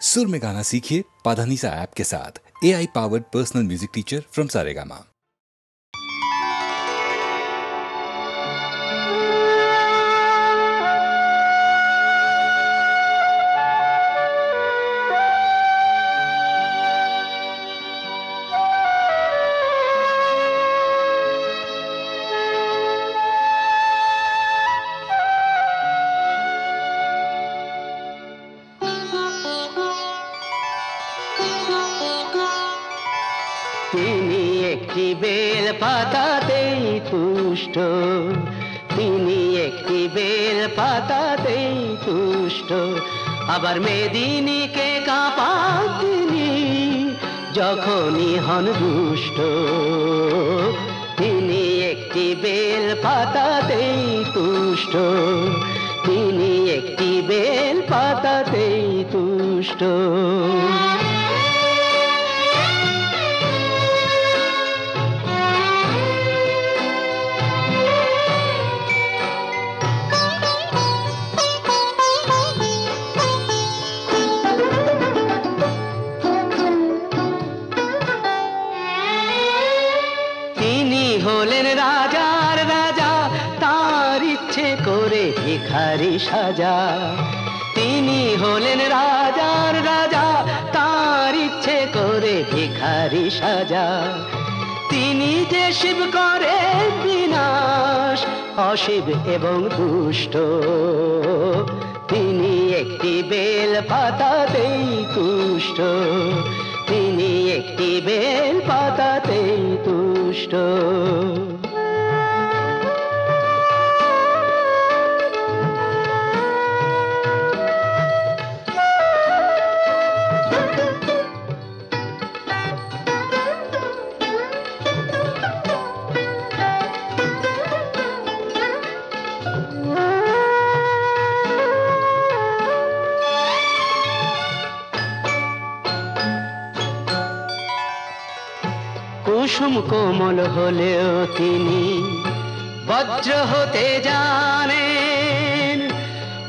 सुर में गाना सीखिए पाधानीसा ऐप के साथ। AI powered personal music teacher from Saregama. তিনি একটি বেল পাতাতেই তুষ্ট, তিনি একটি বেল পাতাতেই তুষ্ট, আবার মেদিনীকে কাঁপান তিনি যখনই হন দুষ্ট। তিনি একটি বেল পাতাতেই তুষ্ট, তিনি একটি বেল পাতাতেই তুষ্ট। হলেন রাজার রাজা, তার ইচ্ছে করে ভিখারি সাজা। তিনি হলেন রাজার রাজা, তার ইচ্ছে করে ভিখারি সাজা। তিনি যে শিব করে বিনাশ, অশিব এবং দুষ্ট। তিনি একটি বেল পাতাতেই তুষ্ট, তিনি একটি বেল পাতাতেই তুষ্ট। কুসুম কোমল হলেও তিনি বজ্র হতে জানেন,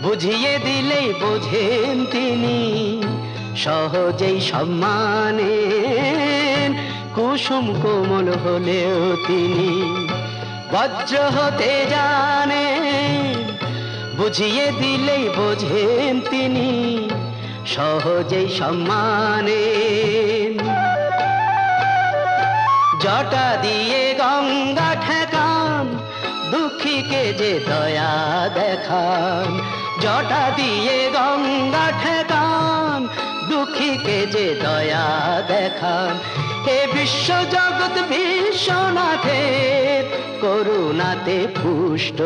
বুঝিয়ে দিলেই বোঝেন তিনি সহজেই সম্মানেন। কুসুম কোমল হলেও তিনি বজ্র হতে জানেন, বুঝিয়ে দিলেই বোঝেন তিনি সহজেই সম্মানেন। জটা দিয়ে গঙ্গা ঠেকান, দুঃখীকে যে দয়া দেখান। জটা দিয়ে গঙ্গা ঠেকান, দুঃখীকে যে দয়া দেখান। হে বিশ্ব জগৎ বিশ্বনাথের করুণাতে পুষ্ট,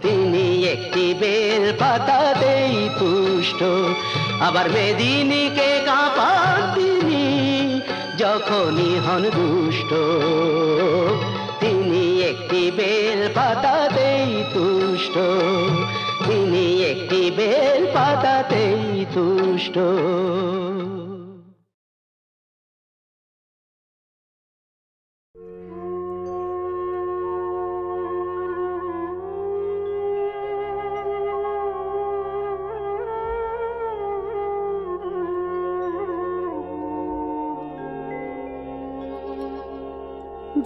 তিনি একটি বেল পাতাতেই তুষ্ট, আবার মেদিনীকে কাঁপান তিনি যখনই হন দুষ্ট। তিনি একটি বেল পাতাতেই তুষ্ট, তিনি একটি বেল পাতাতেই তুষ্ট।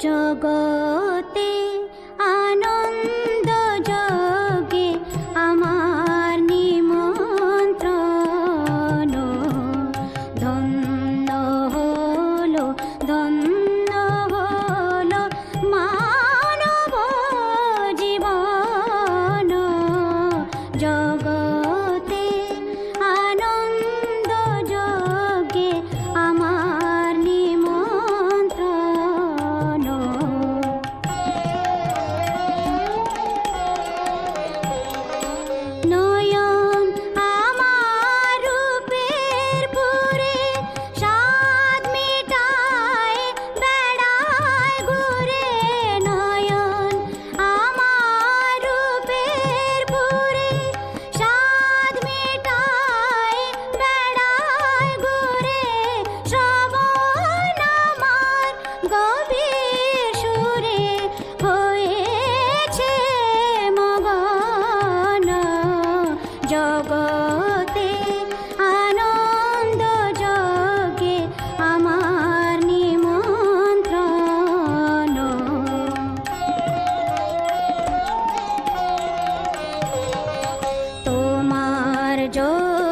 জগতে আনন্দ যোগে আমার নিমন্ত্রণ, ধন্য হলো ধন্য হলো মানব জীবন। জগতে আনন্দ যোগে আমার নিমন্ত্রণ,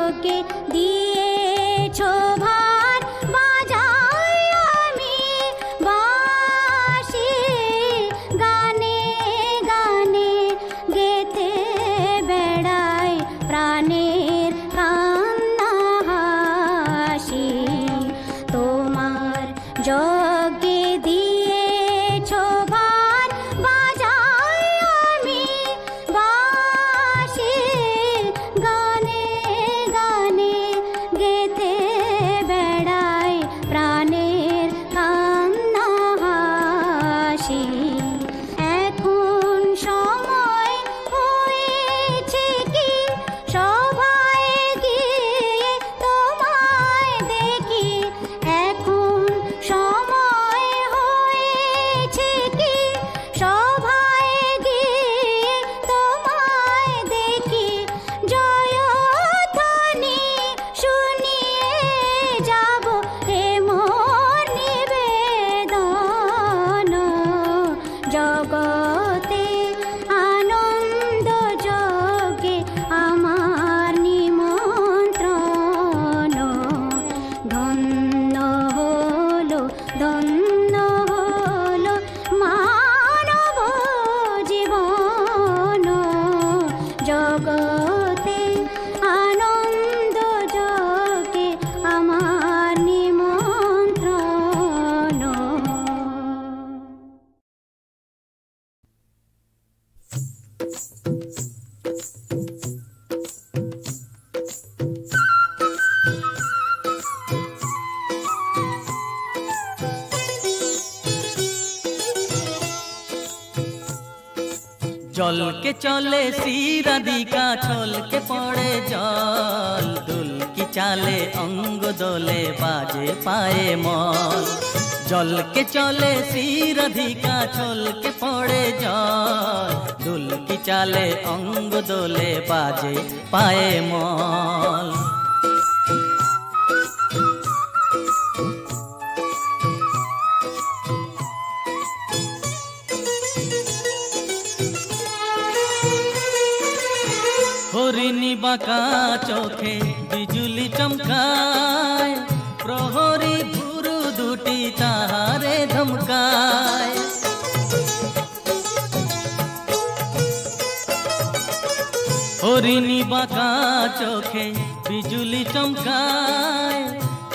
যজ্ঞে দিয়েছো ভার বাজাই আমি বাঁশি গানে গানে গেতে বেড়াই প্রাণের কান্না হাসি তোমার যজ্ঞে দিয়েছো ভার বাজাই আমি বাঁশি গানে গানে গেতে বেড়াই প্রাণের কান্না হাসি এখন সময় হয়েছে কি সভায় গিয়ে তোমায় দেখি এখন সময় হয়েছে কি সভায় গিয়ে তোমায় দেখি জয়ধ্বনি শুনিয়ে যাব এ মোর নিবেদন জগতে আনন্দ যজ্ঞে আমার নিমন্ত্রণ ধন্য হলো মানব জীবন জগতে আনন্দ যজ্ঞে আমার নিমন্ত্রণ জল কে চলে শ্রীরাধিকা ছল কে পড়ে জল দুল কি চালে অঙ্গ দোলে বাজে পায়ে মল জল কে চলে শ্রীরাধিকা ছল কে পড়ে জল দুল কি চালে অঙ্গ দোলে বাজে পায়ে মল হরিণী বাঁকা চোখে বিজুলি চমকায় প্রহরী ভুরু দুটি তাহারে ধমকায় হরিণী বাঁকা চোখে বিজুলি চমকায়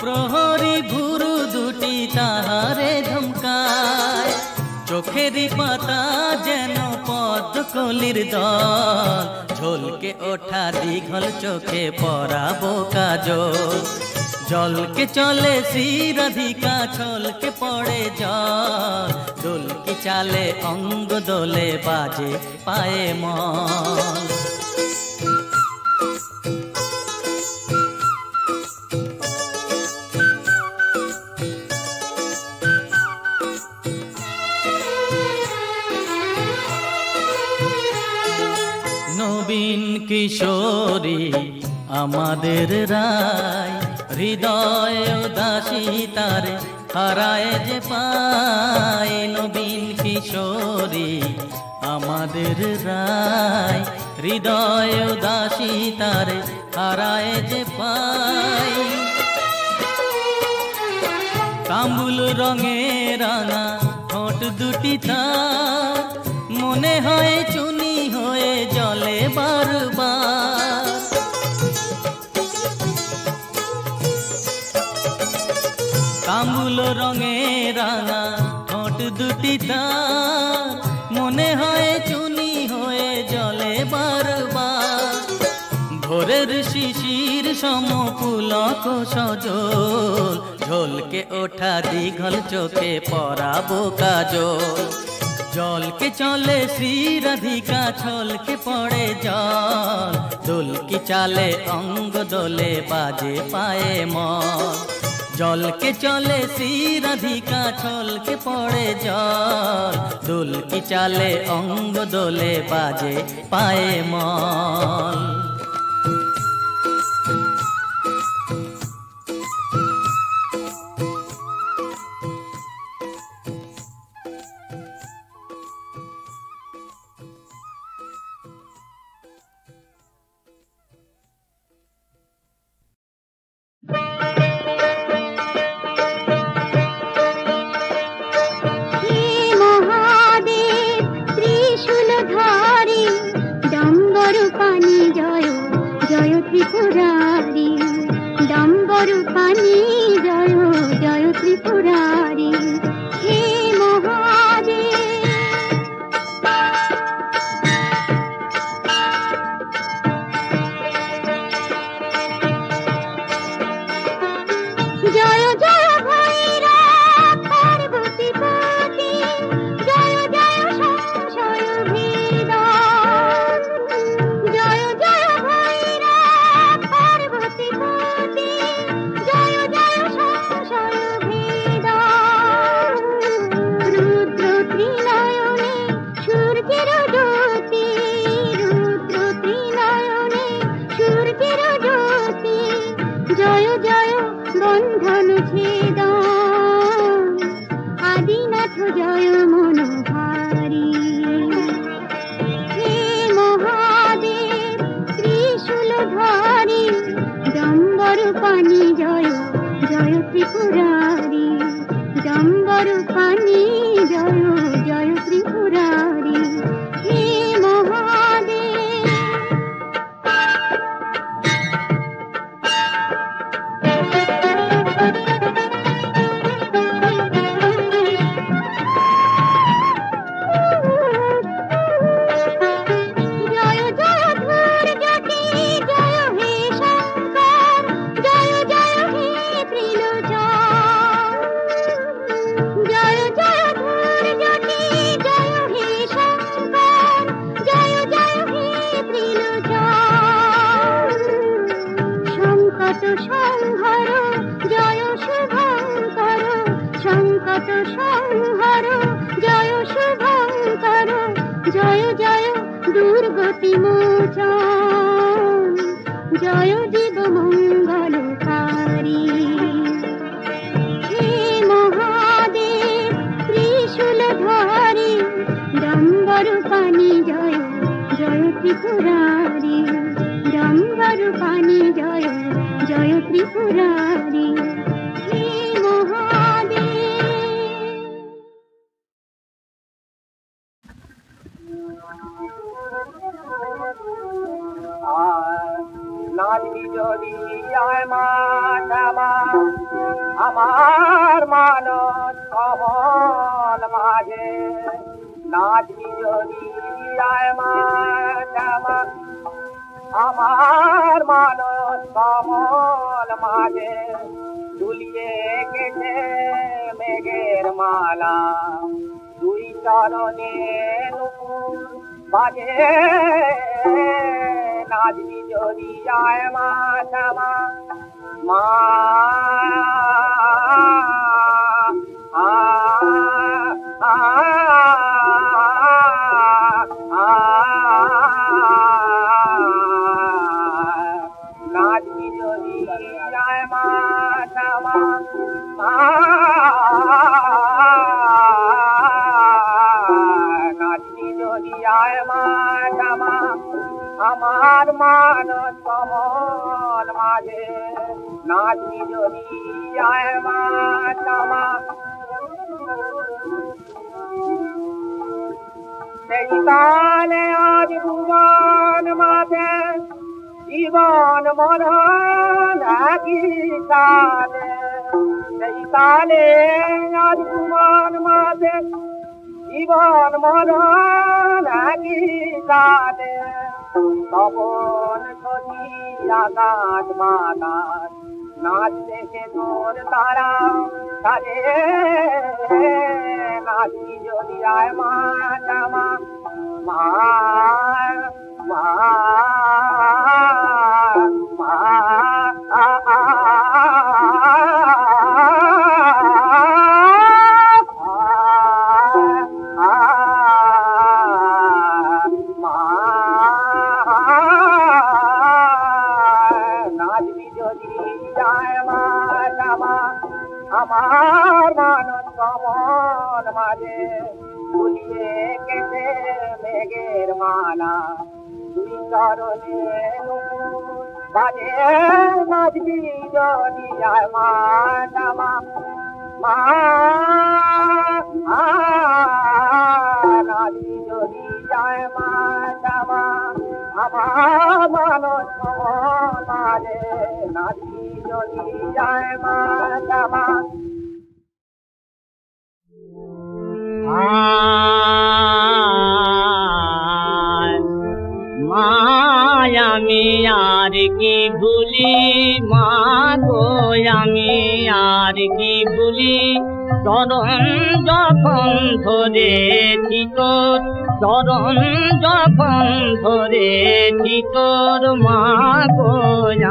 প্রহরী ভুরু দুটি তাহারে ধমকায় চোখেরই পাতা যেন পদ্মকলির দল ঝলকে ওঠা দীঘল চোখে পরাবো কাজল জলকে চলে শ্রীরাধিকা ছলকে পড়ে জল দোলকি চালে অঙ্গ দোলে বাজে পায়ে মল নবীন কিশোরী আমাদের রায় হৃদয় উদাসী তার হারায় যে পায় নবীন কিশোরী আমাদের রায় হৃদয় উদাসী তার হারায় যে পায় তাম্বুল রঙে রাঙা ঠোঁট দুটি তার মনে হয় চুনি হয়ে জলে বারবার তাম্বুল রঙে রাঙা ঠোঁট দুটি তার মনে হয় চুনি হয়ে জলে বারবার ভোরের শিশির সম পুলক সজল ঝলকে ওঠা দীঘল চোখে পরাবো কাজল জলকে চলে শ্রীরাধিকা ছলকে পড়ে জল দোলকি চালে অঙ্গ দোলে বাজে পায়ে মল জলকে চলে শ্রীরাধিকা ছলকে পড়ে জল দোলকি চালে অঙ্গ দোলে বাজে পায়ে মল পানি জয় জয় ত্রিপুরারি হে মহাদেব জয় জয় ভৈরব পার্বতী পতি জয় জয় সংশয় ভেদন জয় জয় ভৈরব পার্বতী পতি জয় জয় সংশয় ভেদন রুদ্র ত্রিনয়নে সূর্যের জ্যোতি রুদ্র ত্রিনয়নে সূর্যের জ্যোতি জয় জয় বন্ধন ছেদন আদিনাথ জয় মনোহারি হে মহাদেব ত্রিশূলধারী ডম্বর পানি জয় জয় ত্রিপুরারি ডম্বর পানি জয় জয় ত্রিপুরারি হে মহাদেব জয় জয় ধূর্জটি জয় হে শঙ্কর জয় জয় হে ত্রিলোচন জয় জয় ধূর্জটি জয় হে শঙ্কর জয় জয় হে ত্রিলোচন সংকট সংহর জয় শুভঙ্কর সংকট সংহর জয় শুভঙ্কর জয় জয় দুর্গতি মোচন জয় জীব মঙ্গলকারী হে মহাদেব ত্রিশূলধারী ডম্বর পানি জয় জয় ত্রিপুরারি ডম্বর পানি জয় জয় ত্রিপুরারি হে মহাদেব নাচবি যদি আয় মা শ্যামা আমার মানস কমল মাঝে নাচবি যদি আয় মা শ্যামা আমার মানস কমল মাঝে দুলিয়ে গেছে মেঘের মালা দুই চরণে নুপুর বাজে নাচবি যদি আয় মা শ্যামা মা নাচবি যদি আয় মা শ্যামা নাচবি যদি আয় মা শ্যামা আমার মানস কমল মাঝে নাচবি যদি আয় মা শ্যামা সেই তালে আজ ভুবন মাঝে জীবন মরণ একই তালে সেই তালে আজ ভুবন মাঝে জীবন মরণ একই তালে তপন সখী আকাশ বাতাস নাচ দেখে তোর তারা তারে নাচবি যদি আয় মা শ্যামা মা মা মা নাচবি যদি যায় মা শ্যামা আমার মানস কমল মাঝে ফুলিয়ে কেটে মেঘের মালা দুই চরণে নুপুর বাজে নাচবি যদি যায় মা শ্যামা মা নাচবি যদি যায় মা শ্যামা আমার মানস কমল মাঝে নাচি যদি যায় মা শ্যামা। আমি আর কি ভুলি মা গো, আমি আর কি ভুলি চরণ যখন ধরেছি তোর, চরণ যখন ধরেছি তোর মা গো,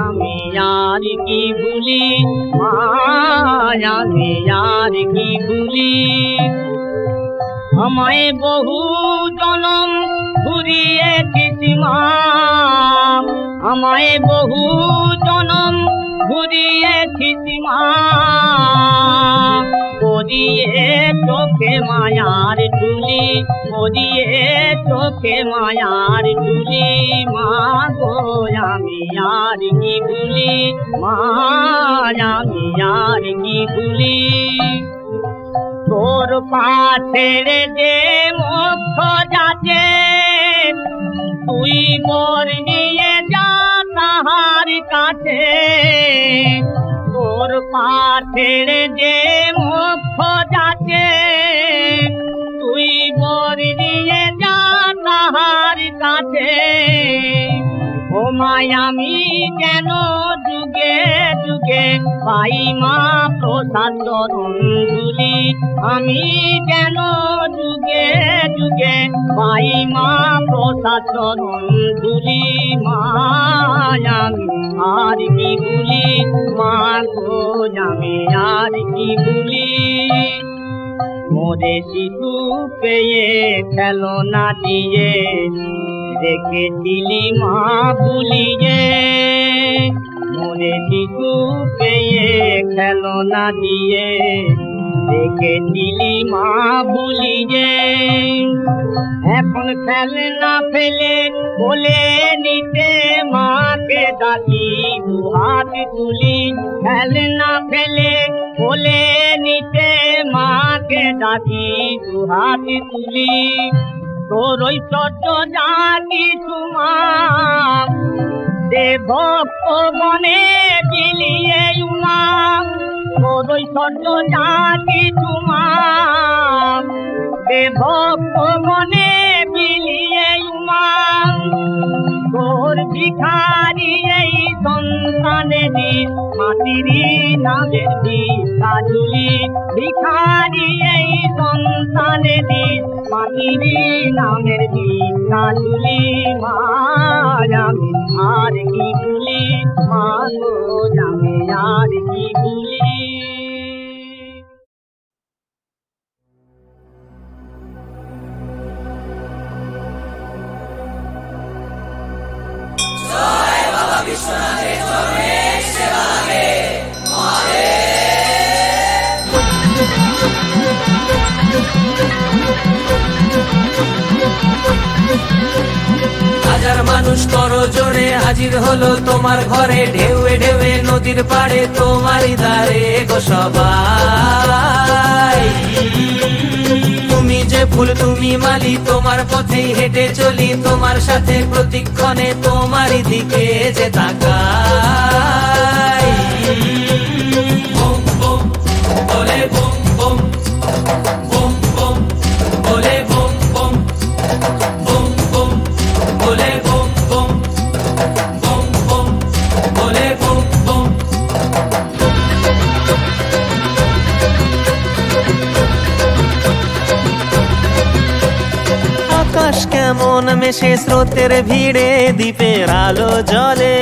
আমি আর কি ভুলি মা, আমি আর কি ভুলি। আমায় বহু জনম ঘুরিয়েছিস মা, আমায় বহু জনম ঘুরিয়েছিস মা, পরিয়ে চোখে মায়ার তুলি, পরিয়ে চোখে মায়ার তুলি মা গো, আমি আর কি ভুলি মা, আমি আর কি ভুলি। তোর পা ছেড়ে যে মোক্ষ যাচ্ছে, তুই মোর নিয়ে যা তাহার কাছে, তোর পা ছেড়ে যে মোক্ষ যাচ্ছে, তুই মোর নিয়ে যা তাহার কাছে। ও মাই আমি কেন যুগে যুগে পাই মা প্রসাদ চরণ ধুলি, আমি কেন যুগে যুগে পাই মা প্রসাদ চরণ ধুলি মা, আমি আর কি ভুলি মা গো, আমি আর কি ভুলি। মোরে শিশু পেয়ে খেলনা দিয়ে রেখেছিলি মা ভুলিয়ে, মোরে শিশু পেয়ে খেলনা দিয়ে রেখেছিলি মা ভুলিয়ে। এখন খেলনা ফেলে বলে নিতে মাকে ডাকি দুহাত তুলি, খেলনা ফেলে বলে নিতে মাকে ডাকি দুহাত তুলি। তোর ওই ছোট জাতি তোমা দে ভক্ত মনে বিলিয়ে উমা, তোর ওই ছোট জাতি তোমা দে ভক্ত মনে বিলিয়ে উমা। তোর ভিখারি এই সন্তানে দিন মাটিরি নামের ভিক্ষা ঝুলি, ভিখারি এই সন্তানে দিন মাটিরি নামের ভিক্ষা ঝুলি মা, আমি আর কি ভুলি মা গো, আমি আর কি ভুলি। বিশ্বনাথের চরণে সেবা গে মারে। হাজার মানুষ করো জোরে হাজির হলো তোমার ঘরে, ঢেউয়ে ঢেউয়ে নদীর পাড়ে তোমারই দ্বারে গো সবাই। তুমি যে ফুল তুমি মালি, তোমার পথেই হেঁটে চলি, তোমার সাথে প্রতিক্ষণে তোমারই দিকে যে তাকাই। বুম বুম বলে বুম বুম, বুম বুম বলে বুম বুম, বুম বুম বলে বুম বুম, বুম বুম বলে বুম বুম। আকাশ কেমন মেশে স্রোতের ভিড়ে দ্বীপের আলো জ্বলে,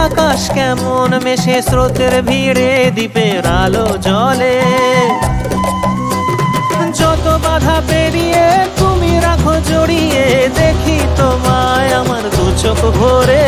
আকাশ কেমন মেশে স্রোতের ভিড়ে দ্বীপের আলো জ্বলে। যত বাধা পেরিয়ে তুমি রাখো জড়িয়ে, দেখি তোমায় আমার দু চোখ ভরে।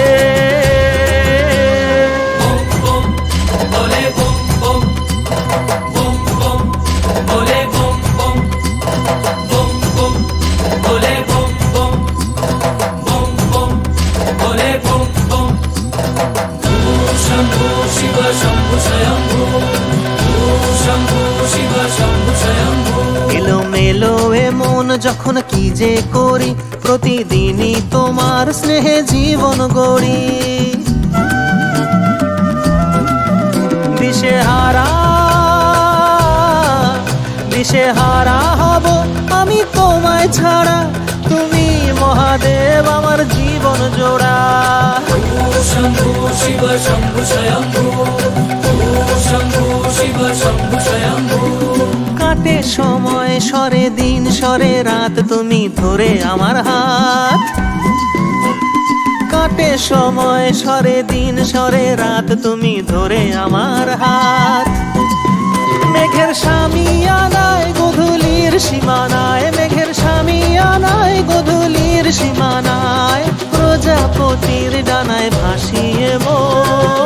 এলোমেলো এ মন যখন কি যে করি, প্রতিদিনই তোমার স্নেহে জীবন গড়ি। দিশেহারা হব আমি তোমায় ছাড়া, তুমি মহাদেব আমার জীবন জোড়া। শম্ভু শিব শম্ভু স্বয়ম্ভু, শম্ভু শিব শম্ভু স্বয়ম্ভু। কাটে সময় সরে দিন সরে রাত, তুমি ধরে আমার হাত। কাটে সময় সরে দিন সরে রাত, তুমি ধরে আমার হাত। মেঘের সামিয়ানায় গধূলির সীমানায়, মেঘের সামিয়ানায় গধূলির সীমানায়, প্রজাপতির ডানায় ভাসিয়ে মন।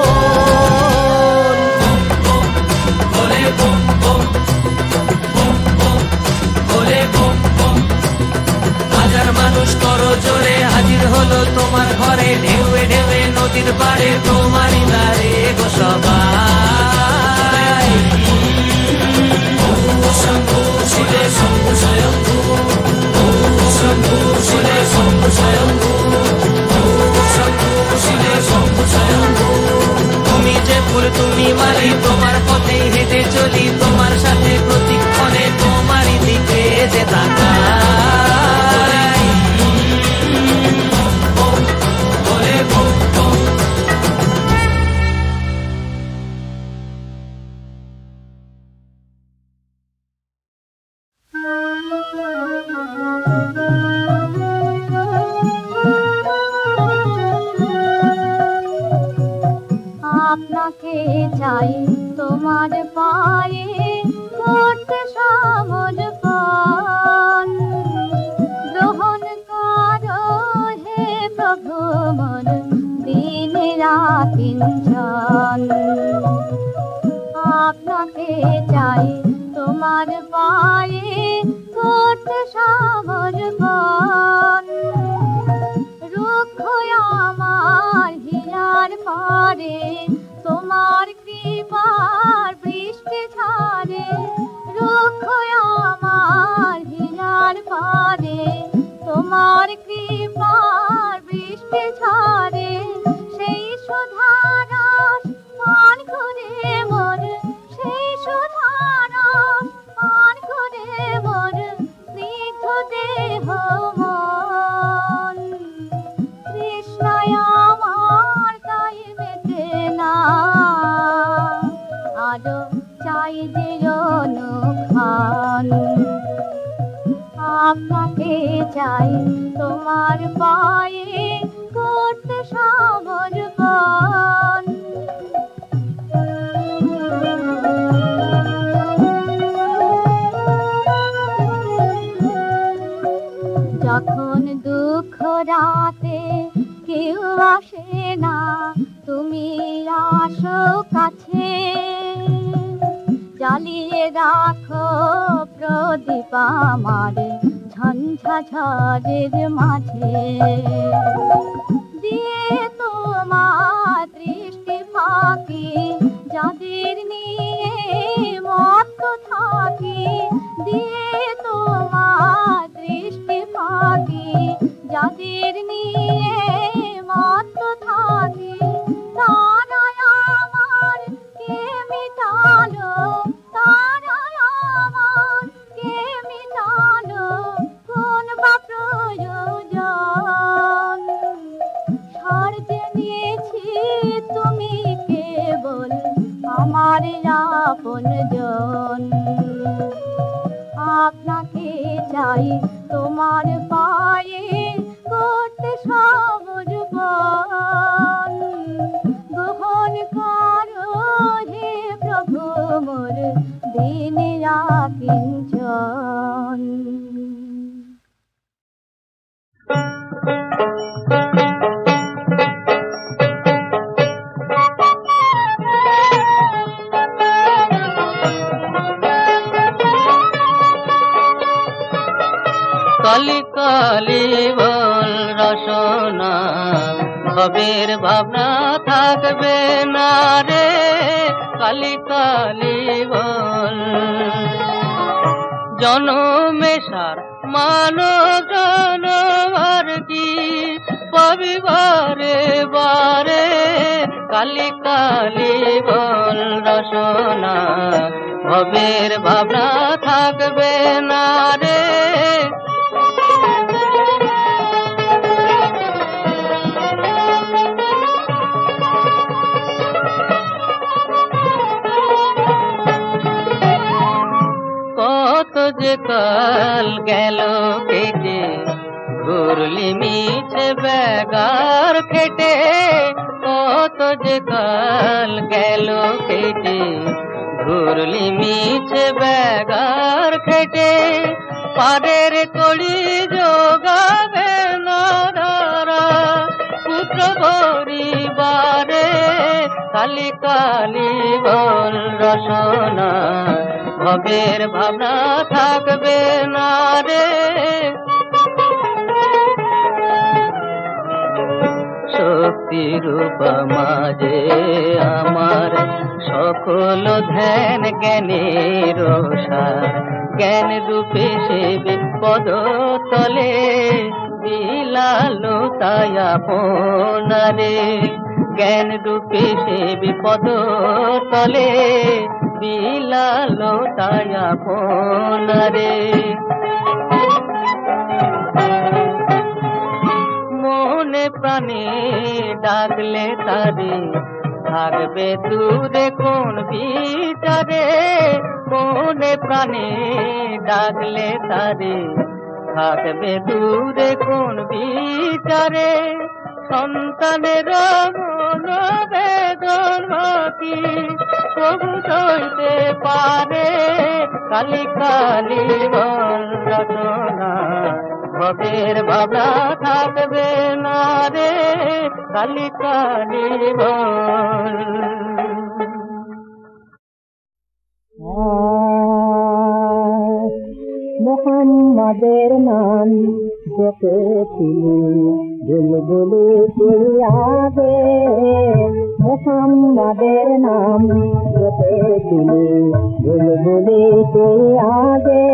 হাজার মানুষ করো জোরে হাজির হলো তোমার ঘরে, ঢেউয়ে ঢেউয়ে নদীর পাড়ে তোমারই দ্বারে গো সবাই। শম্ভু শিবে শম্ভু স্বয়ম্ভু, শম্ভু শিবে শম্ভু স্বয়ম্ভু, শম্ভু শিবে শম্ভু স্বয়ম্ভু। তুমি যে ফুল তুমি মালি তোমার পথেই হেঁটে চলি, তোমার সাথে প্রতিক্ষণে তোমারই দিকে যে তাকাই। আপনাকে চাই তোমার পায়ে করতে সমর্পণ, গ্রহণ করো হে প্রভু মন দিন রাকিঞ্চন। আপনাকে চাই তোমার পায়ে করতে সমর্পণ, রুক্ষ আমার হিয়ার পরে তোমার কৃপার বৃষ্টি ঝরে, রুক্ষ আমার হিয়ার পরে তোমার কৃপার বৃষ্টি ঝরে। সেই সুধারস পান করে মোর, সেই সুধারস পান করে মোর স্নিগ্ধ দেহ মন। কৃষ্ণায় আমার তাই মেটে না, আরো চাই যে অনুক্ষণ। আপনাকে চাই তোমার পায়ে করতে সমর্পণ। যখন দুঃখ রাতে কেউ আসে না, তুমি আসো কাছে, জ্বালিয়ে রাখো প্রদীপ আমার ঝঞ্ঝা ঝড়ের মাঝে। দিয়ে তোমার দৃষ্টি ফাঁকি যাদের নিয়ে মত্ত থাকি, দিয়ে তোমার দৃষ্টি ফাঁকি যাদের নিয়ে মত্ত থাকি। তারাই আমার কে মিটালো, তারাই আমার কে মিটালো কোন বা প্রয়োজন। সার জেনেছি তুমি কেবল আমার আপনজন। আপনাকে চাই তোমার পায়ে করতে সমর্পণ, গ্রহণ করো হে প্রভু মোর দিন রাকিঞ্চন। কালি কালি বল রসনা, ভবের ভাবনা থাকবে না রে। কালি কালি বল জনমেশার মানব জনমার কি পাবে ভাবি বারে বারে কালি কালি বল রসনা ভবের ভাবনা থাকবে না রে কত যে কাল গেল কেটে ঘুরলি মিছে বেগার খেটে কত যে কাল গেল কেটে ঘুরলি মিছে বেগার খেটে পারের কড়ি যোগাবে না ধারা পুত্র পরিবারে কালি কালি বল রসনা ভবের ভাবনা থাকবে না রে শক্তি রূপ মাঝে আমার সকল ধ্যান জ্ঞানের সার জ্ঞান রূপে সে পদ তলে বিলালো তাই আপনারে জ্ঞান রূপে সে বিপদ তলে বিলালো তাই আপনারে মনে প্রাণে ডাকলে তারে থাকবে দূরে কোন বিচারে মনে প্রাণে ডাকলে তারে থাকবে দূরে কোন বিচারে সন্তানের মন বেদন কি প্রভু সইতে পারে কালি কালি বল রচনা ভবের ভাবনা থাকবে না রে কালি কালি বল মোহাম্মদের নাম জপেছিলি বুলবুলি তুলিয়াবে মোহাম্মদের নাম জপেছিলি বুলবুলি তুলিয়াবে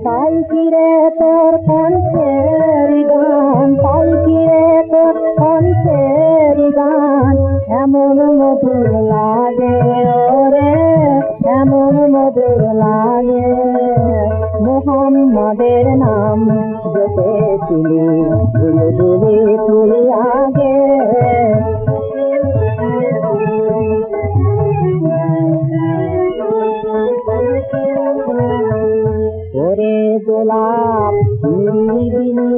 তাই কিরে তোর কণ্ঠের গান তাই কিরে তোর কণ্ঠের গান এমন মধুর লাগে ওরে এমন মধুর লাগে মোহাম্মদের নাম জপেছিলি বুলবুলি তুলিয়াবে ওরে গোলাপ নিরিবিলি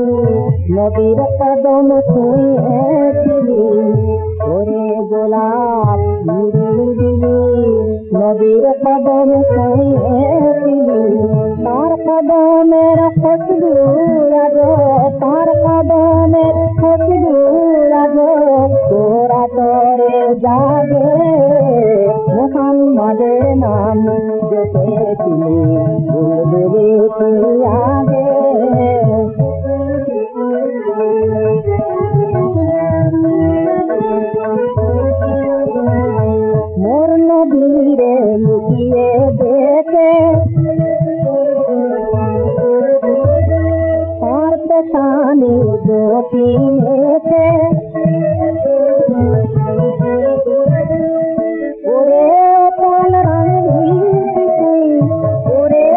নদীর কদম ছুঁয়েছিলি ওরে গোলাপ নিরিবিলি নদীর কদম ছুঁয়েছিলি তার কদমের খুশবু রাজো তার কদমের খুশবু রাজো তোরা তোরে যাবে মোহাম্মদের নাম জপেছিলি বুলবুলি তুলিয়াবে মোর নদীরে লুকিয়ে দেখে তার পেছানি জ্যোতি মেখে ওরে চান রাঙের ভিড় ওরে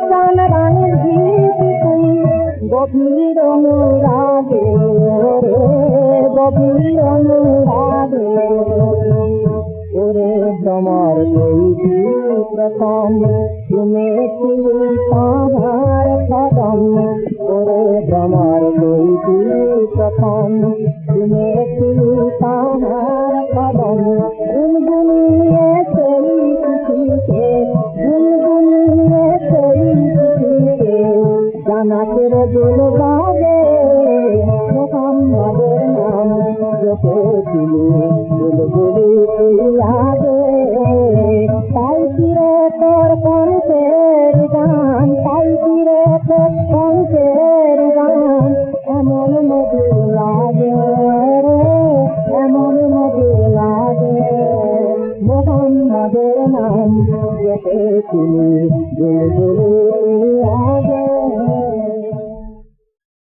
চান রাঙের ভিড় গভীর অনুরাগে ওরে গভীর অনুরাগে ওরে তোমার কইছি প্রথম শুনেছিলি তাহার কদম ওরে তোমার কইছি প্রথম শুনেছিলি তাহার কদম গুনগুনিয়ে সেই খুশিতে গুনগুনিয়ে সেই খুশিতে জানাতের দুল গাবে মোহাম্মদের নাম জপেছিলি বুলবুলি তুলিয়াবে তাই কিরে তোর কণ্ঠের গান তাই কিরে তোর কণ্ঠের গান এমন মধুর লাগে রে এমন মধুর লাগে মোহাম্মদের নাম জপেছিলি বুলবুলি তুলিয়াবে